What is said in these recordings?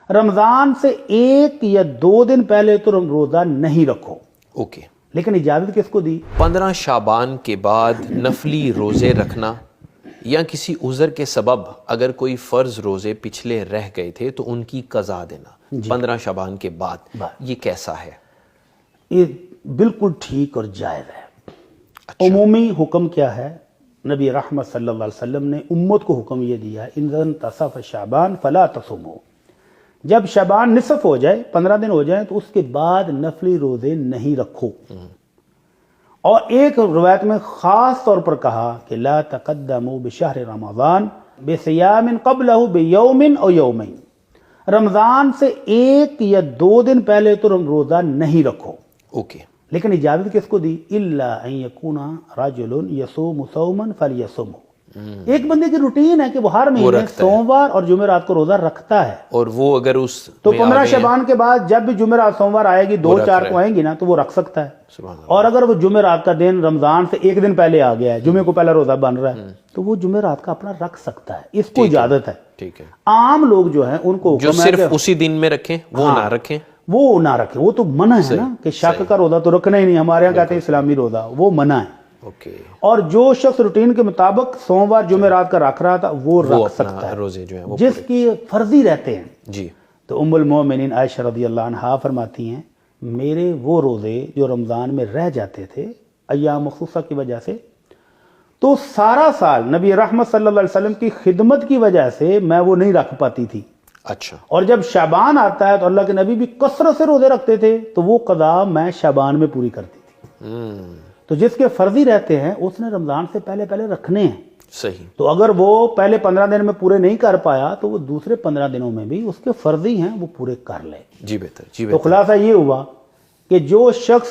رمضان سے 1 یا 2 دن پہلے تو روزہ نہیں رکھو، اوکے، لیکن اجازت کس کو دی؟ 15 شعبان کے بعد نفلی روزے رکھنا یا کسی عذر کے سبب اگر کوئی فرض روزے پچھلے رہ گئے تھے تو ان کی قضا دینا 15 شعبان کے بعد، یہ کیسا ہے؟ یہ بالکل ٹھیک اور جائز ہے۔ عمومی حکم کیا ہے؟ نبی رحمت صلی اللہ علیہ وسلم نے امت کو حکم یہ دیا ہے ان انتصف شعبان فلا تصوموا، جب شعبان نصف ہو جائے، 15 دن ہو جائیں تو اس کے بعد نفلی روزے نہیں رکھو۔ اور ایک روایت میں خاص طور پر کہا کہ لا تقدموا بشہر رمضان بصیام قبلہ بیوم او یومین، رمضان سے 1 یا 2 دن پہلے تو روزہ نہیں رکھو، اوکے، لیکن اجازت کس کو دی؟ الا ان یکون رجل یصوم صوما فلیصم، ایک بندے کی روٹین ہے کہ وہ ہر مہینے سوموار اور جمعرات کو روزہ رکھتا ہے، اور وہ اگر اس تو 15 شعبان کے بعد جب بھی جمعرات سوموار آئے گی 2-4 کو آئیں گی نا تو وہ رکھ سکتا ہے۔ اور اگر وہ جمعرات کا دن رمضان سے 1 دن پہلے آ گیا ہے، جمعے کو پہلا روزہ بن رہا ہے، تو وہ جمعرات کا اپنا رکھ سکتا ہے، اس کو اجازت ہے۔ ٹھیک ہے، عام لوگ جو ہیں ان کو جو صرف اسی دن میں رکھیں وہ نہ رکھیں، وہ نہ رکھیں، وہ تو منع ہے نا کہ شک کا روزہ تو رکھنا ہی نہیں، ہمارے یہاں کہتے ہیں اسلامی روزہ، وہ منع ہے۔ اوکے، اور جو شخص روٹین کے مطابق سوموار جمعرات کا رکھ رہا تھا وہ رکھ سکتا ہے، روزے جو ہیں وہ جس کی فرضی رہتے ہیں۔ جی، تو ام المومنین عائشہ رضی اللہ عنہا فرماتی ہیں میرے وہ روزے جو رمضان میں رہ جاتے تھے ایام مخصوصہ کی وجہ سے، تو سارا سال نبی رحمت صلی اللہ علیہ وسلم کی خدمت کی وجہ سے میں وہ نہیں رکھ پاتی تھی، اچھا، اور جب شعبان آتا ہے تو اللہ کے نبی بھی کثرت سے روزے رکھتے تھے، تو وہ قضا میں شعبان میں پوری کرتی تھی۔ تو جس کے فرضی رہتے ہیں اس نے رمضان سے پہلے رکھنے ہیں، صحیح، تو اگر وہ پہلے 15 دن میں پورے نہیں کر پایا تو وہ دوسرے 15 دنوں میں بھی اس کے فرضی ہیں وہ پورے کر لے۔ جی بہتر، جی تو بہتر، خلاصہ یہ ہوا کہ جو شخص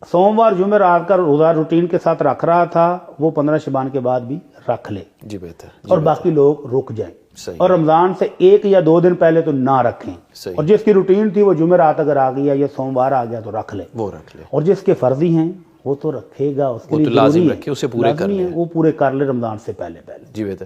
سوموار جمعرات کا روزہ روٹین کے ساتھ رکھ رہا تھا وہ 15 شعبان کے بعد بھی رکھ لے، جی بہتر، اور باقی لوگ رک جائیں، صحیح، اور رمضان سے 1 یا 2 دن پہلے تو نہ رکھیں، صحیح، اور جس کی روٹین تھی وہ جمعرات اگر آ گیا یا سوموار آ گیا تو رکھ لے، وہ رکھ لے، اور جس کے فرضی ہیں وہ تو رکھے گا، اس کے وہ لیے تو لازم ضروری ہے، رکھے، اسے پورے کر لازمی ہے، لیں، وہ پورے کر لے رمضان سے پہلے۔ جی بہتر۔